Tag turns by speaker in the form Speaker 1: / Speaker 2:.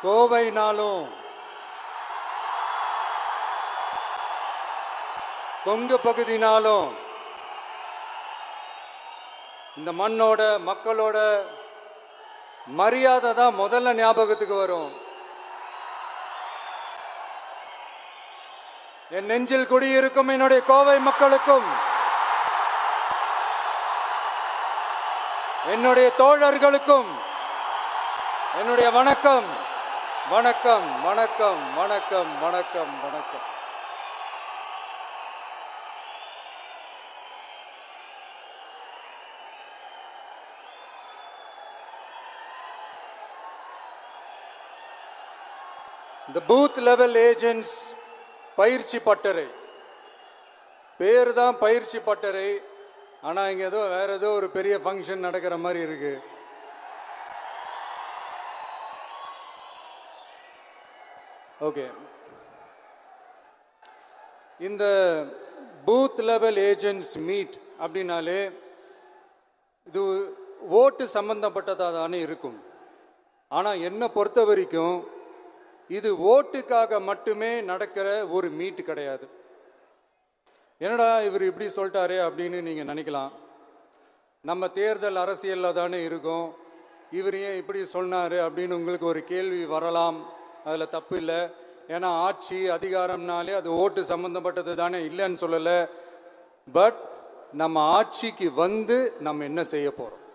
Speaker 1: கோவைனாலும் கொங்கு பகுதினாலும் இந்த மண்ணோட மக்களோட மரியாதை தான் முதல்ல ஞாபகத்துக்கு வரும். என் நெஞ்சில் குடியிருக்கும் என்னுடைய கோவை மக்களுக்கும் என்னுடைய தோழர்களுக்கும் என்னுடைய வணக்கம் வணக்கம் வணக்கம் வணக்கம் வணக்கம் வணக்கம். இந்த பூத் லெவல் ஏஜென்ட்ஸ் பயிற்சி பட்டறை பேர் தான் பயிற்சி பட்டறை. ஆனால் இங்கே ஏதோ வேற ஏதோ ஒரு பெரிய ஃபங்க்ஷன் நடக்கிற மாதிரி இருக்கு. ஓகே, இந்த பூத் லெவல் ஏஜென்ட்ஸ் மீட் அப்படின்னாலே இது ஓட்டு சம்பந்தப்பட்டதாக தானே இருக்கும். ஆனால் என்னை பொறுத்த வரைக்கும் இது ஓட்டுக்காக மட்டுமே நடக்கிற ஒரு மீட் கிடையாது. என்னடா இவர் இப்படி சொல்லிட்டாரே அப்படின்னு நீங்கள் நினைக்கலாம். நம்ம தேர்தல் அரசியலில் தானே இருக்கோம், இவர் ஏன் இப்படி சொன்னார் அப்படின்னு உங்களுக்கு ஒரு கேள்வி வரலாம். அதில் தப்பு இல்லை. ஏன்னா ஆட்சி அதிகாரம்னாலே அது ஓட்டு சம்மந்தப்பட்டது தானே, இல்லைன்னு சொல்லலை. பட் நம்ம ஆட்சிக்கு வந்து நம்ம என்ன செய்ய போகிறோம்?